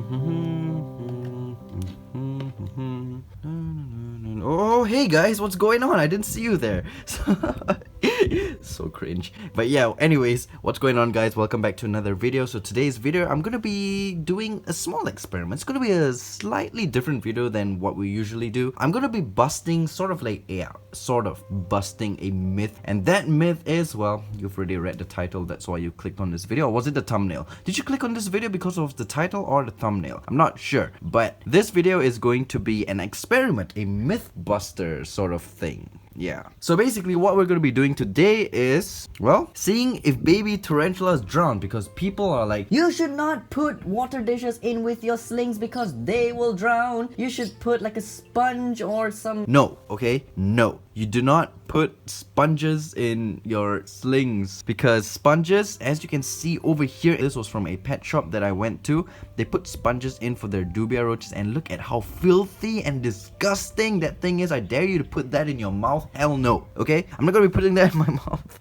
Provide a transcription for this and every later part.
Oh, hey guys, what's going on? I didn't see you there. So cringe. But yeah, anyways, what's going on, guys? Welcome back to another video. So today's video, I'm gonna be doing a small experiment. It's gonna be a slightly different video than what we usually do. I'm gonna be busting busting a myth, and that myth is, well, you've already read the title, that's why you clicked on this video. Or was it the thumbnail? Did you click on this video because of the title or the thumbnail? I'm not sure, but this video is going to be an experiment, a myth buster sort of thing. Yeah. So basically what we're going to be doing today is, well, seeing if baby tarantulas drown, because people are like, you should not put water dishes in with your slings because they will drown. You should put like a sponge or some... No, okay? No. You do not put sponges in your slings, because sponges, as you can see over here, this was from a pet shop that I went to. They put sponges in for their dubia roaches, and look at how filthy and disgusting that thing is. I dare you to put that in your mouth. Hell no. Okay, I'm not gonna be putting that in my mouth.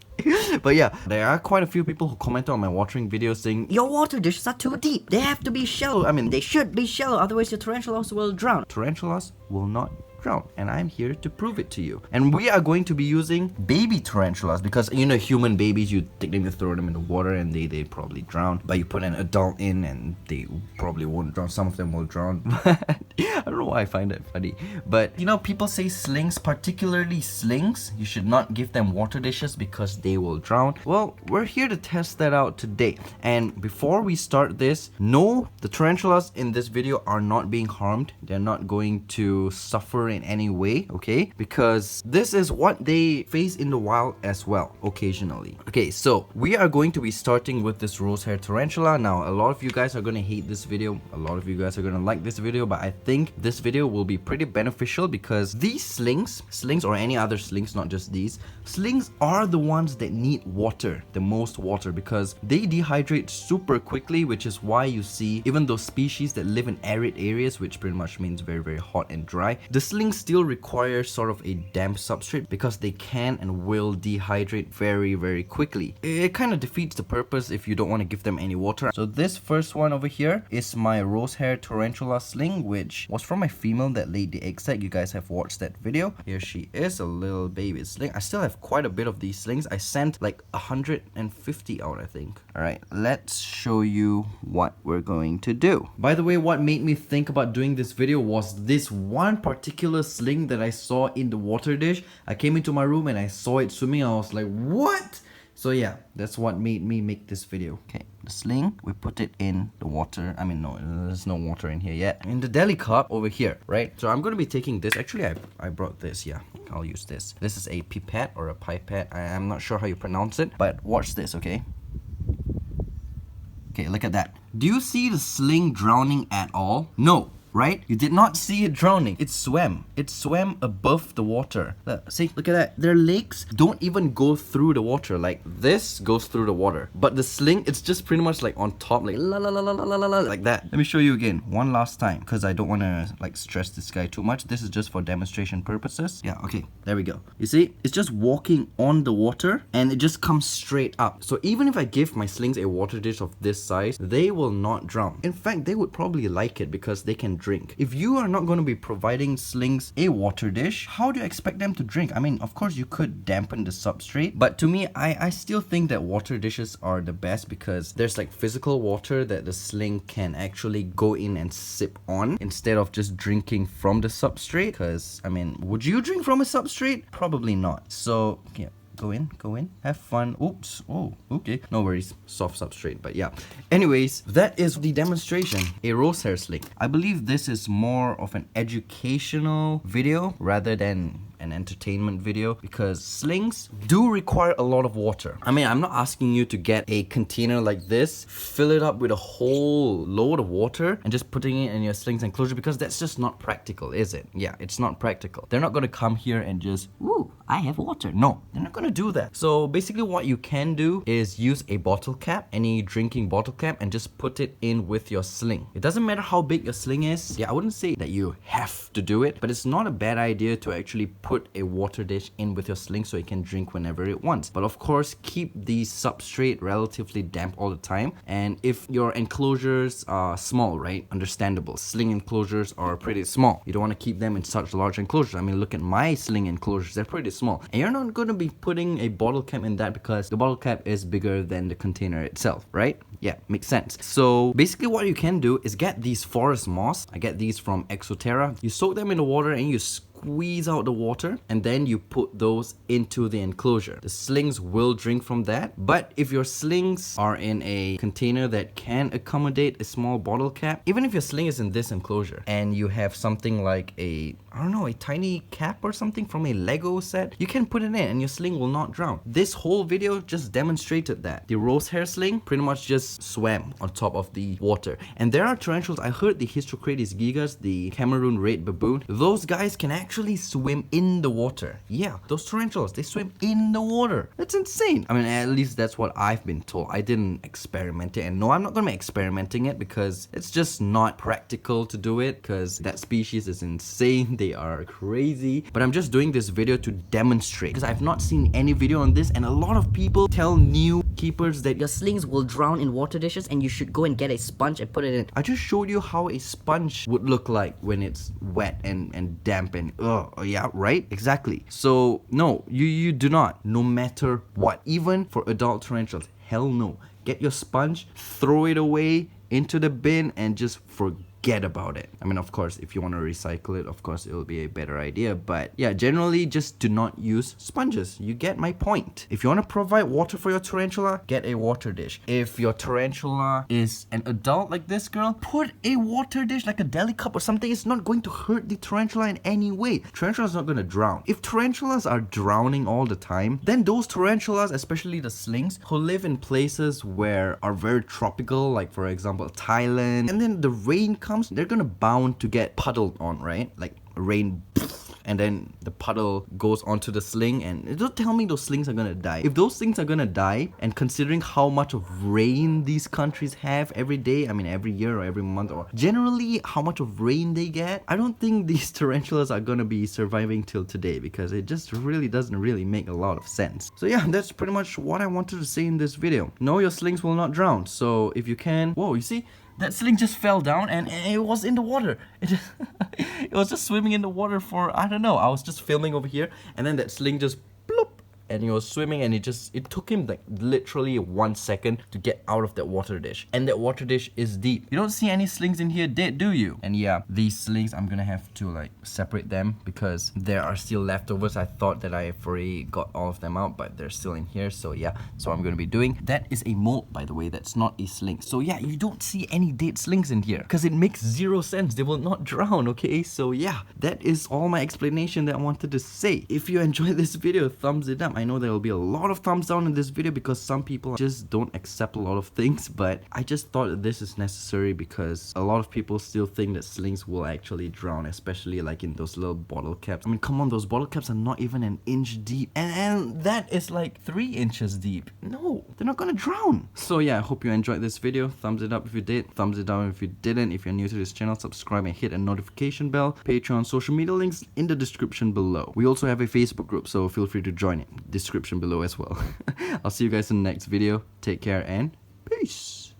But yeah, there are quite a few people who commented on my watering videos saying, your water dishes are too deep, they have to be shallow. I mean, they should be shallow, otherwise your tarantulas will drown. Tarantulas will not drown, and I'm here to prove it to you. And we are going to be using baby tarantulas, because you know, human babies, you take them, you throw them in the water and they probably drown, but you put an adult in and they probably won't drown. Some of them will drown. I don't know why I find that funny, but you know, people say slings, particularly slings, you should not give them water dishes because they will drown. Well, we're here to test that out today. And before we start this, no, the tarantulas in this video are not being harmed. They're not going to suffer in any way, okay? Because this is what they face in the wild as well, occasionally. Okay, so we are going to be starting with this rose hair tarantula. Now, a lot of you guys are going to hate this video, a lot of you guys are going to like this video, but I think this video will be pretty beneficial because these slings or any other slings, not just these, slings are the ones that need water, the most water, because they dehydrate super quickly, which is why you see even those species that live in arid areas, which pretty much means very, very hot and dry, the slings still require sort of a damp substrate because they can and will dehydrate very, very quickly. It kind of defeats the purpose if you don't want to give them any water. So this first one over here is my rose hair tarantula sling, which was from a female that laid the egg sac. You guys have watched that video. Here she is, a little baby sling. I still have quite a bit of these slings. I sent like 150 out, I think. Alright, let's show you what we're going to do. By the way, what made me think about doing this video was this one particular sling that I saw in the water dish. I came into my room and I saw it swimming. I was like, what? So yeah, that's what made me make this video. Okay, the sling, we put it in the water. I mean, no, there's no water in here yet. In the deli cup over here, right? So I'm going to be taking this. Actually, I brought this. Yeah, I'll use this. This is a pipette or a pipette. I'm not sure how you pronounce it, but watch this, okay? Okay, look at that. Do you see the sling drowning at all? No. Right? You did not see it drowning. It swam. It swam above the water. See, look at that. Their legs don't even go through the water. Like this goes through the water. But the sling, it's just pretty much like on top, like la la la la la la la, like that. Let me show you again, one last time, because I don't want to like stress this guy too much. This is just for demonstration purposes. Yeah, okay, there we go. You see, it's just walking on the water and it just comes straight up. So even if I give my slings a water dish of this size, they will not drown. In fact, they would probably like it because they can drink. If you are not going to be providing slings a water dish, how do you expect them to drink? I mean, of course you could dampen the substrate, but to me, I still think that water dishes are the best because there's like physical water that the sling can actually go in and sip on instead of just drinking from the substrate. Because, I mean, would you drink from a substrate? Probably not. So, yeah. Go in, have fun. Oops, oh, okay, no worries, soft substrate, but yeah. Anyways, that is the demonstration, a rose hair sling. I believe this is more of an educational video rather than an entertainment video, because slings do require a lot of water. I mean, I'm not asking you to get a container like this, fill it up with a whole load of water and just putting it in your slings enclosure, because that's just not practical, is it? Yeah, it's not practical. They're not going to come here and just, ooh, I have water. No, they're not going to do that. So basically what you can do is use a bottle cap, any drinking bottle cap, and just put it in with your sling. It doesn't matter how big your sling is. Yeah, I wouldn't say that you have to do it, but it's not a bad idea to actually put a water dish in with your sling so it can drink whenever it wants. But of course, keep the substrate relatively damp all the time. And if your enclosures are small, right? Understandable. Sling enclosures are pretty small. You don't want to keep them in such large enclosures. I mean, look at my sling enclosures. They're pretty small. And you're not going to be putting a bottle cap in that because the bottle cap is bigger than the container itself, right? Yeah, makes sense. So basically what you can do is get these forest moss. I get these from Exoterra. You soak them in the water and you squeeze out the water, and then you put those into the enclosure. The slings will drink from that, but if your slings are in a container that can accommodate a small bottle cap, even if your sling is in this enclosure and you have something like a, I don't know, a tiny cap or something from a Lego set, you can put it in and your sling will not drown. This whole video just demonstrated that. The rose hair sling pretty much just swam on top of the water. And there are tarantulas, I heard the Hystrocrates gigas, the Cameroon red baboon, those guys can actually swim in the water. Yeah, those tarantulas, they swim in the water. That's insane. I mean, at least that's what I've been told. I didn't experiment it, and no, I'm not gonna be experimenting it because it's just not practical to do it because that species is insane. They are crazy. But I'm just doing this video to demonstrate because I've not seen any video on this, and a lot of people tell new keepers that your slings will drown in water dishes and you should go and get a sponge and put it in. I just showed you how a sponge would look like when it's wet and damp and yeah, right? Exactly. So no, you do not, no matter what. Even for adult tarantulas, hell no. Get your sponge, throw it away into the bin and just forget about it. I mean, of course, if you want to recycle it, of course, it'll be a better idea. But yeah, generally, just do not use sponges. You get my point. If you want to provide water for your tarantula, get a water dish. If your tarantula is an adult like this girl, put a water dish like a deli cup or something. It's not going to hurt the tarantula in any way. Tarantula's not going to drown. If tarantulas are drowning all the time, then those tarantulas, especially the slings, who live in places where are very tropical, like for example, Thailand, and then the rain comes, they're gonna bound to get puddled on, right? Like rain, and then the puddle goes onto the sling, and don't tell me those slings are gonna die. If those things are gonna die, and considering how much of rain these countries have every day, I mean every year or every month, or generally how much of rain they get, I don't think these tarantulas are gonna be surviving till today because it just really doesn't really make a lot of sense. So yeah, that's pretty much what I wanted to say in this video. No, your slings will not drown. So if you can, whoa, you see? That sling just fell down and it was in the water. It was just swimming in the water for, I don't know. I was just filming over here and then that sling just bloop. And he was swimming and it took him like literally 1 second to get out of that water dish. And that water dish is deep. You don't see any slings in here dead, do you? And yeah, these slings, I'm gonna have to like separate them because there are still leftovers. I thought that I already got all of them out, but they're still in here. So yeah, so I'm gonna be doing. That is a molt, by the way. That's not a sling. So yeah, you don't see any dead slings in here because it makes zero sense. They will not drown, okay? So yeah, that is all my explanation that I wanted to say. If you enjoyed this video, thumbs it up. I know there will be a lot of thumbs down in this video because some people just don't accept a lot of things, but I just thought that this is necessary because a lot of people still think that slings will actually drown, especially like in those little bottle caps. I mean, come on, those bottle caps are not even an inch deep, and that is like 3 inches deep. No, they're not gonna drown. So yeah, I hope you enjoyed this video. Thumbs it up if you did, thumbs it down if you didn't. If you're new to this channel, subscribe and hit a notification bell. Patreon, social media links in the description below. We also have a Facebook group, so feel free to join it. Description below as well. I'll see you guys in the next video. Take care and peace.